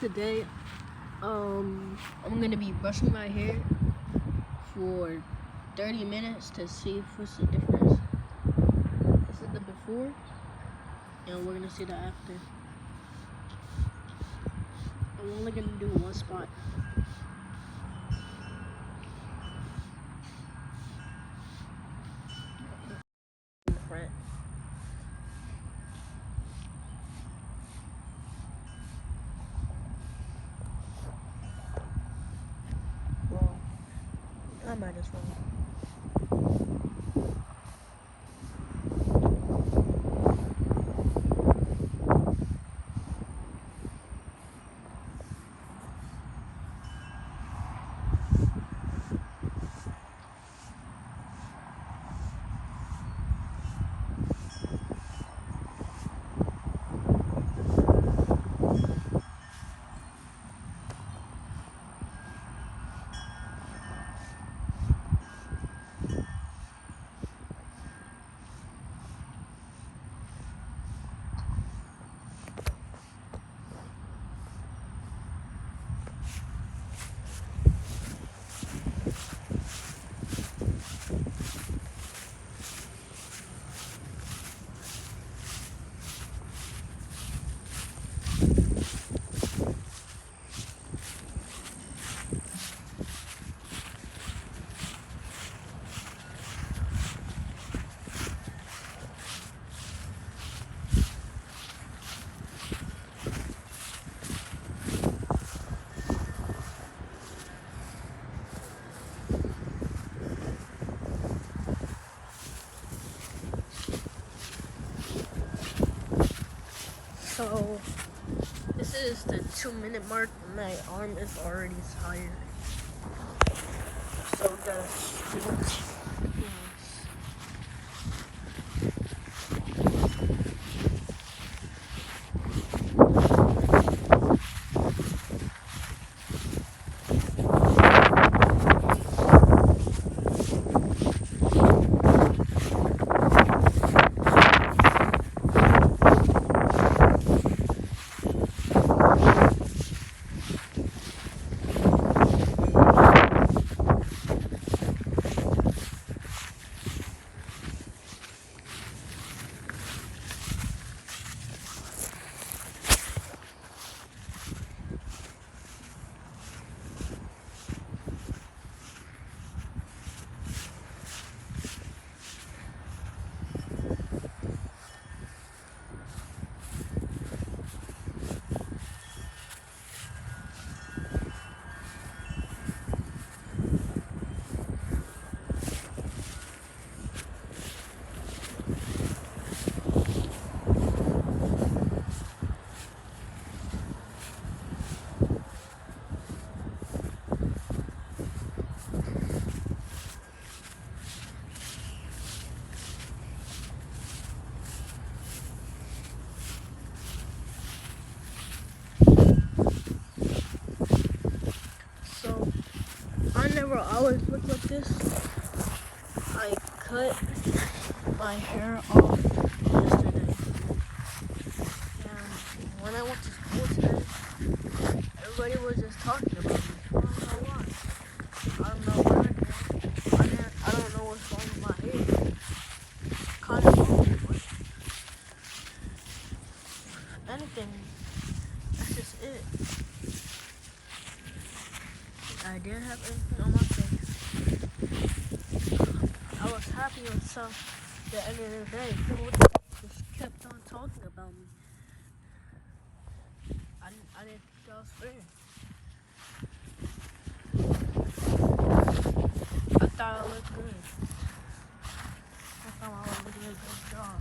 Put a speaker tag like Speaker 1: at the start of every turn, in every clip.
Speaker 1: Today, I'm gonna be brushing my hair for 30 minutes to see what's the difference. This is the before, and we're gonna see the after. I'm only gonna do one spot. In the front. Well, I might as well. So, this is the 2-minute mark. My arm is already tired. So, we gotta switch. So, I never always look like this. I cut my hair off yesterday. And when I went to school today, everybody was just talking about me. I don't know why. I don't know what I did. I don't know what's wrong with my hair. Kind of long, but anything, that's just it. I didn't have anything on my face. I was happy until the end of the day. People just kept on talking about me. I didn't think that was fair. I thought I looked good. I thought I was doing a good job.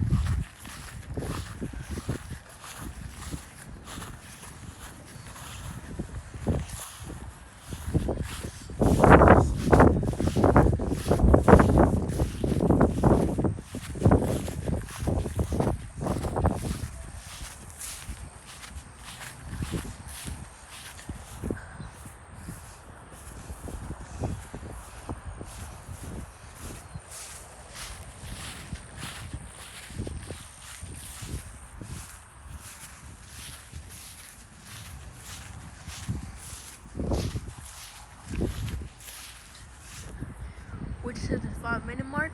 Speaker 1: 5-minute mark.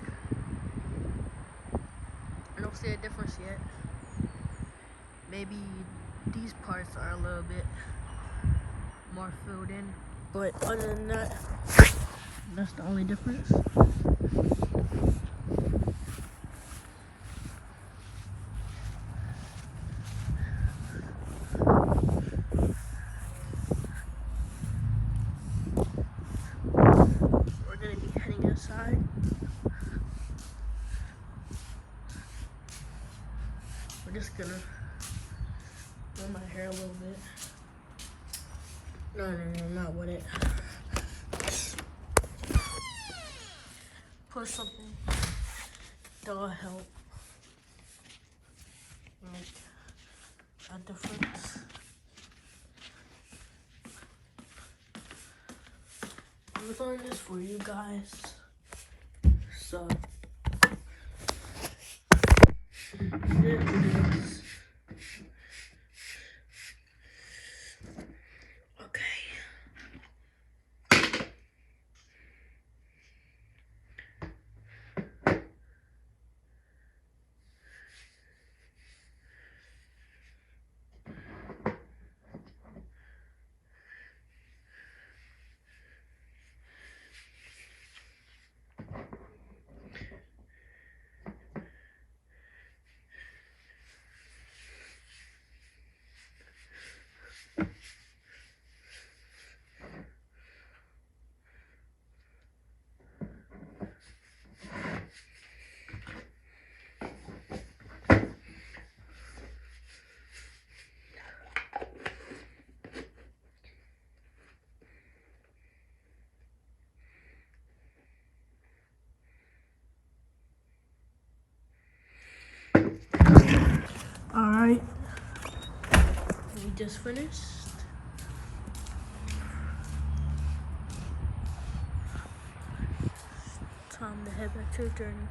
Speaker 1: I don't see a difference yet. Maybe these parts are a little bit more filled in, but other than that, that's the only difference. We're gonna be heading inside. We're just gonna run my hair a little bit. No, not with it. Put something that'll help make a difference. I'm doing this for you guys, so here it is. Okay. Alright, we just finished. Time to head back to the journey.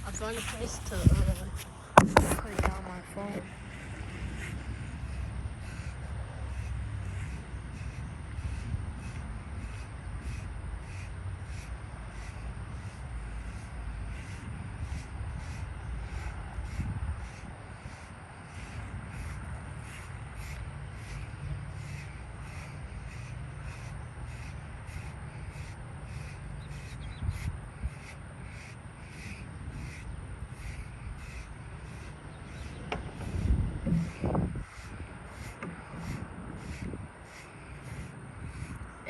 Speaker 1: I found a place to put it on my phone.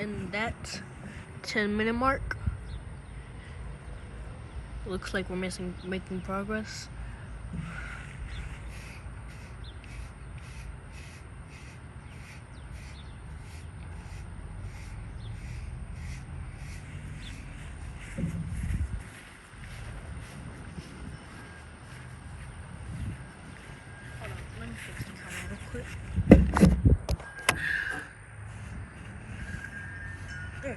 Speaker 1: And that 10-minute mark, looks like we're making progress. Hold on, let me fix the camera real quick. There.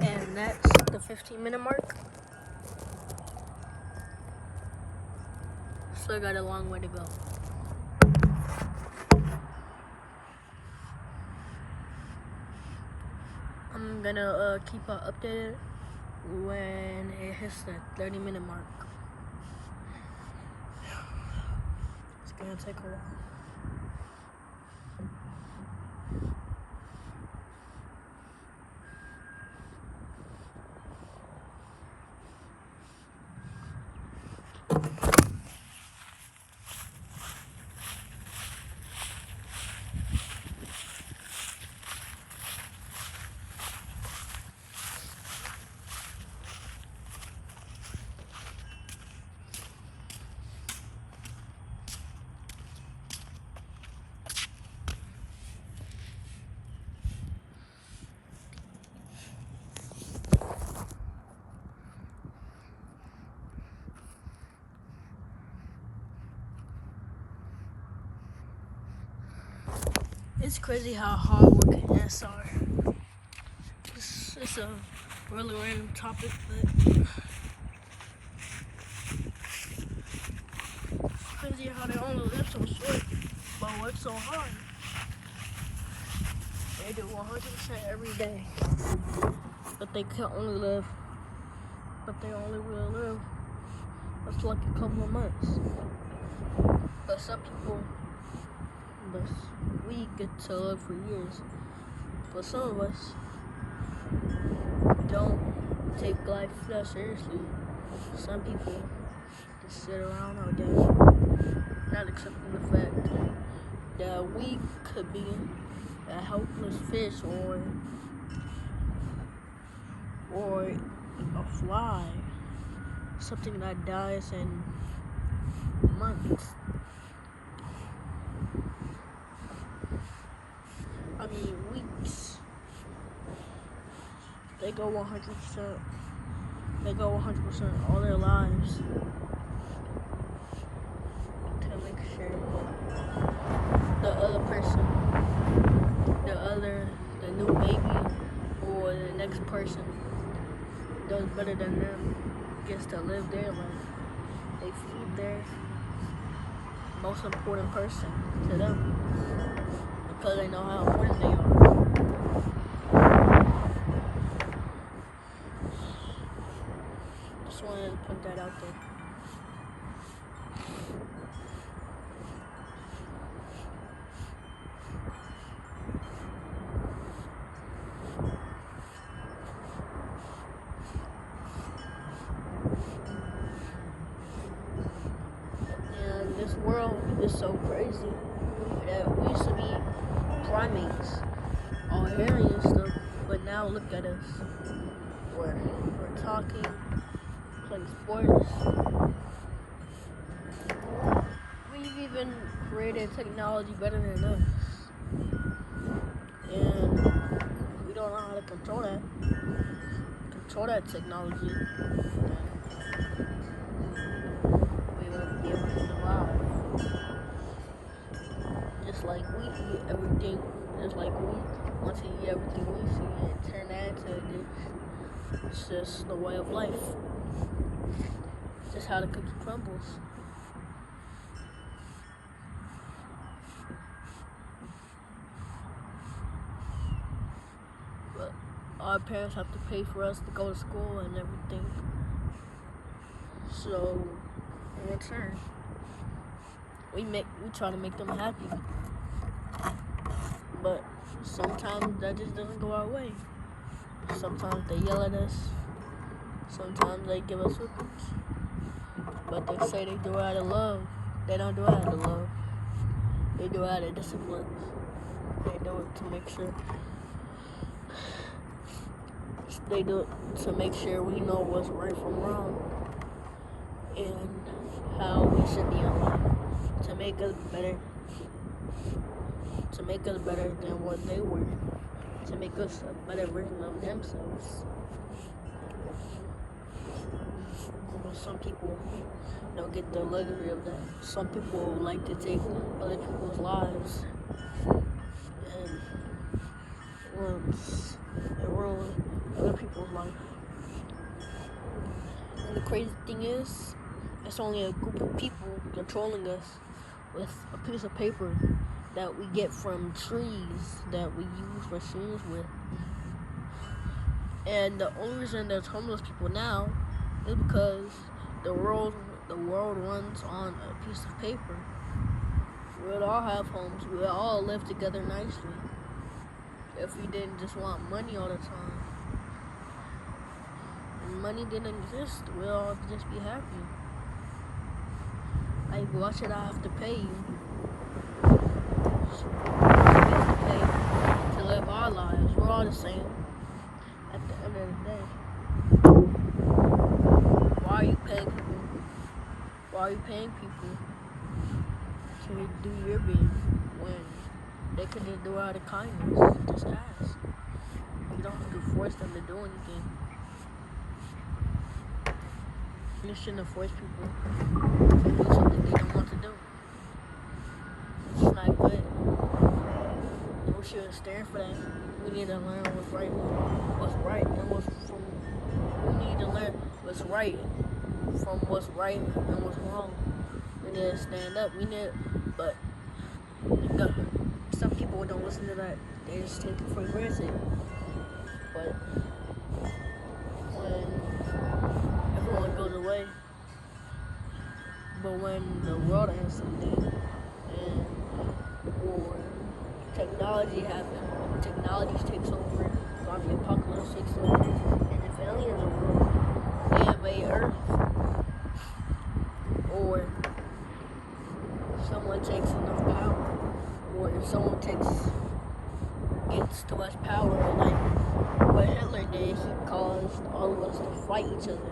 Speaker 1: And that's the 15-minute mark. So I got a long way to go. I'm gonna keep updated. when it hits the 30-minute mark. It's gonna take a while. It's crazy how hardworking ants are. It's a really random topic, but it's crazy how they only live so short, but work so hard. They do 100% every day, but they can only live. But they only really live up to like a couple of months. But some people, we get to live for years. But some of us don't take life that seriously. Some people just sit around all day, not accepting the fact that we could be a helpless fish or a fly, something that dies in months. I mean, weeks. They go 100%. They go 100% all their lives to make sure the other person, the new baby, or the next person does better than them, gets to live their life. They feed their most important person to them because they know how important they are. Just wanted to put that out there. And this world is so crazy that we used to be primates, all hairy and stuff, but now look at us. We're talking, playing sports. We've even created technology better than us. And we don't know how to control that technology. We won't be able to survive. Just like we eat everything, just like we want to eat everything we see and turn that into a dish. It's just the way of life. It's just how the cookie crumbles. But our parents have to pay for us to go to school and everything. So in return, we try to make them happy. But sometimes that just doesn't go our way. Sometimes they yell at us. Sometimes they give us whippings. But they say they do it out of love. They don't do it out of love. They do it out of discipline. They do it to make sure. They do it to make sure we know what's right from wrong and how we should be in life. To make us better. To make us better than what they were. To make us a better version of themselves. Some people don't get the luxury of that. Some people like to take other people's lives and ruin other people's life. And the crazy thing is, it's only a group of people controlling us with a piece of paper that we get from trees that we use machines with. And the only reason there's homeless people now is because the world runs on a piece of paper. We'd all have homes. We'd all live together nicely if we didn't just want money all the time. If money didn't exist, we'd all just be happy. Like, why should I have to pay you? We have to pay to live our lives. We're all the same at the end of the day. Why are you paying people? Why are you paying people to do your bidding when they could just do it out of kindness? Just ask. You don't have to force them to do anything. You shouldn't force people to do something they don't want to do. It's not good. We shouldn't stand for that. We need to learn what's right and what's from. We need to learn what's right from what's right and what's wrong. We need to stand up. But some people don't listen to that. They just take it for granted. But when everyone goes away, but when the world has something, or technology happens, technology takes over, zombie apocalypse takes over, and if aliens are they invade Earth, or someone takes enough power, or if someone gets too much power, like what Hitler did, he caused all of us to fight each other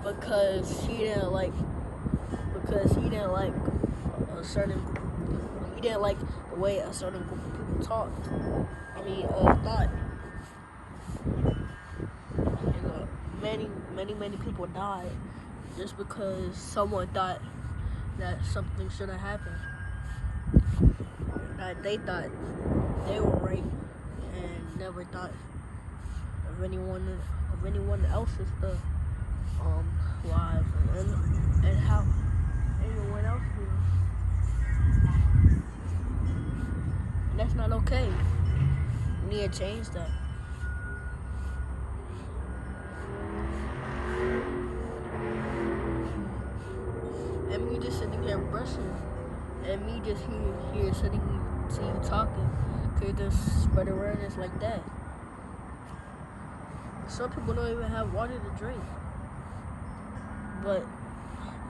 Speaker 1: because he didn't like the way a certain group of people thought. And many people died just because someone thought that something should have happened. That they thought they were right and never thought of anyone else's lives and how anyone else feels. And that's not okay. We need to change that. And me just sitting here brushing, and me just here sitting to you talking, could just spread awareness like that. Some people don't even have water to drink. But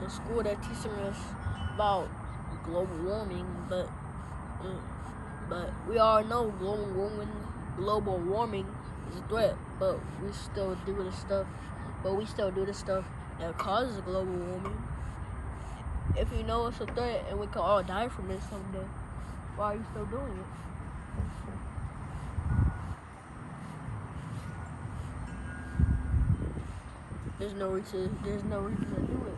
Speaker 1: in school they're teaching us about global warming, but we all know global warming is a threat, but we still do the stuff that causes global warming. If you know it's a threat and we can all die from it someday, why are you still doing it? There's no reason to do it.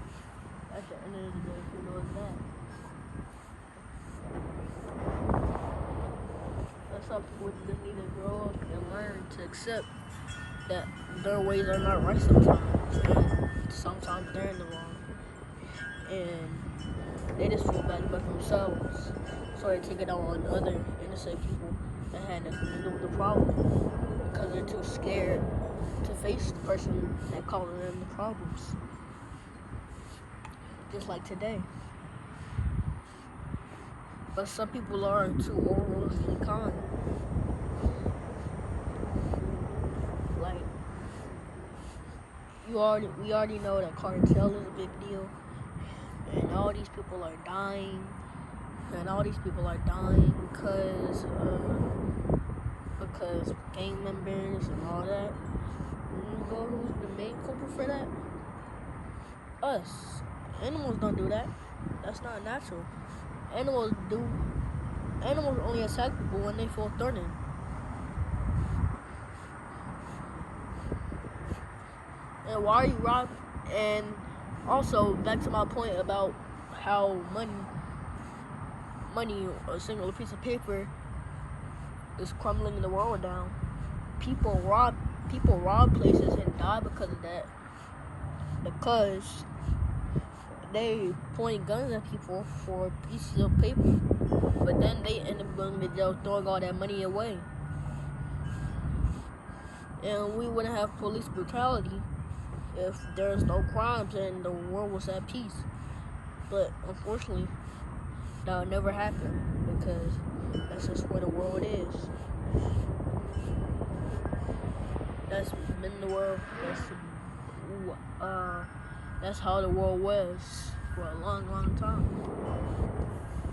Speaker 1: At the end of the day, if you know it's that. That's how people just need to grow up and learn to accept that their ways are not right sometimes, and sometimes they're in the wrong. And they just feel bad about themselves, so they take it out on other innocent people that had nothing to do with the problem because they're too scared to face the person that caused them the problems. Just like today. But some people are too overly kind. Like, we already know that cartel is a big deal, and all these people are dying, because gang members and all that. You know who's the main culprit for that? Us. Animals don't do that. That's not natural. Animals only attack people when they feel threatened. And why are you robbing? And also, back to my point about how money, a single piece of paper, is crumbling the world down. People rob places and die because of that. Because they point guns at people for pieces of paper, but then they end up going to jail throwing all that money away. And we wouldn't have police brutality if there's no crimes and the world was at peace. But unfortunately, that would never happen because that's just where the world is. That's been the world. That's how the world was for a long, long time.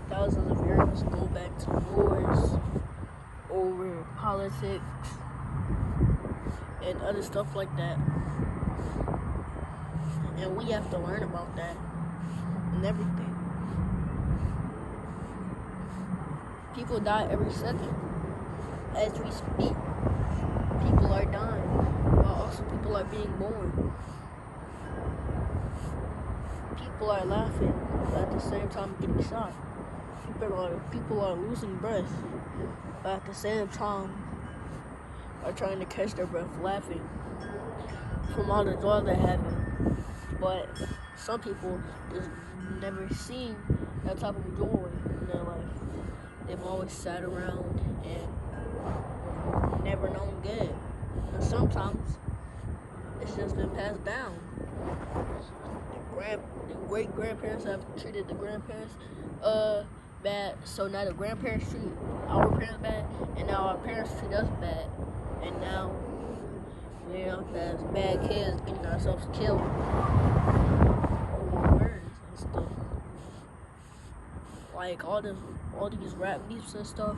Speaker 1: Thousands of years go back to wars over politics and other stuff like that. And we have to learn about that and everything. People die every second. As we speak, people are dying, while also people are being born. People are laughing, but at the same time getting shot. People are losing breath, but at the same time are trying to catch their breath laughing from all the joy they're having. But some people just never seen that type of joy in their life. They've always sat around and never known good. And sometimes it's just been passed down. The great grandparents have treated the grandparents bad, so now the grandparents treat our parents bad, and now our parents treat us bad, and now as bad kids getting ourselves killed over words and stuff. Like all these rap beefs and stuff,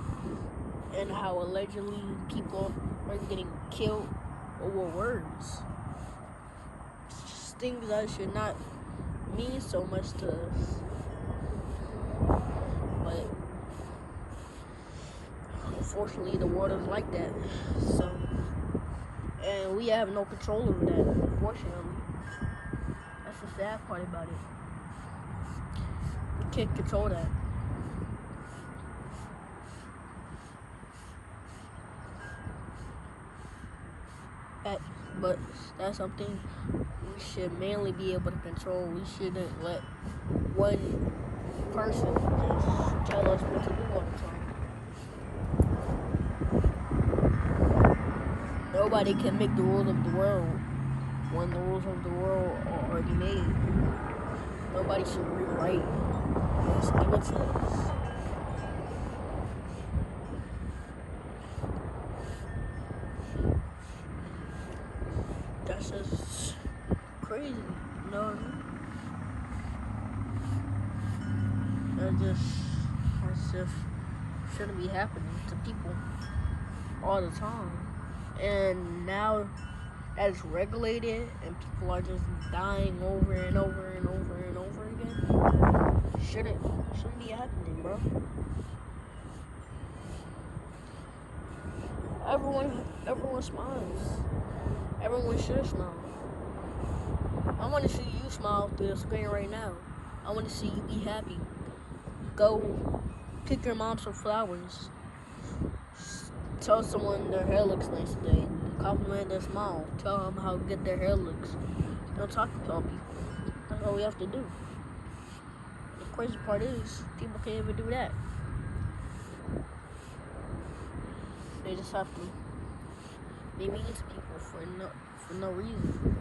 Speaker 1: and how allegedly people are getting killed over words. Just things that should not mean so much to us. But unfortunately the world is like that. So, and we have no control over that, unfortunately. That's the sad part about it. We can't control that. But that's something we should mainly be able to control. We shouldn't let one person just tell us what to do all the time. Nobody can make the rules of the world when the rules of the world are already made. Nobody should rewrite what's given to us. That's just crazy, you know what I mean? That just shouldn't be happening to people all the time. And now that it's regulated and people are just dying over and over and over and over again, shouldn't be happening, bro. Everyone smiles. Everyone should smile. I want to see you smile through the screen right now. I want to see you be happy. Go pick your mom some flowers. Tell someone their hair looks nice today. Compliment their smile. Tell them how good their hair looks. Don't talk about people. That's all we have to do. The crazy part is, people can't even do that. They just have to be mean to people for no reason.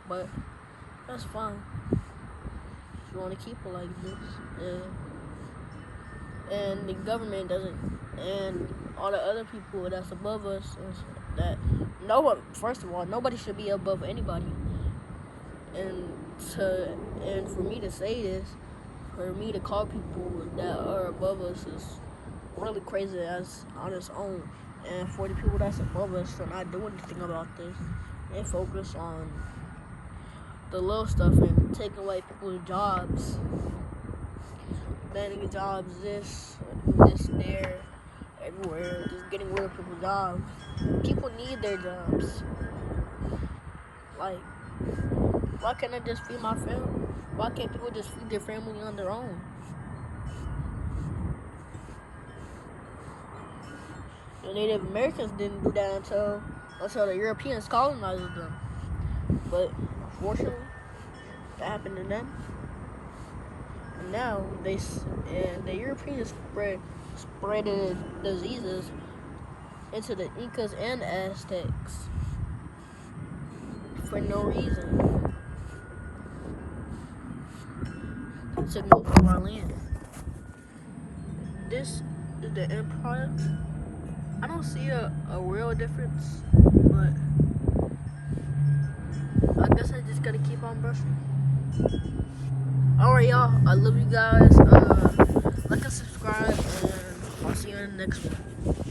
Speaker 1: But that's fine. If you want to keep it like this, and the government doesn't, and all the other people that's above us, first of all, nobody should be above anybody. And for me to say this, for me to call people that are above us is really crazy on its own. And for the people that's above us to not do anything about this and focus on the little stuff and taking away people's jobs, banning jobs, this, there, everywhere, just getting rid of people's jobs. People need their jobs. Like, why can't I just feed my family? Why can't people just feed their family on their own? The Native Americans didn't do that until the Europeans colonized them. But unfortunately, that happened to them. And now the Europeans spread diseases into the Incas and Aztecs for no reason. Took most of our land. This is the end product. I don't see a real difference, but I guess I just gotta keep on brushing. Alright, y'all. I love you guys. Like and subscribe, and I'll see you in the next one.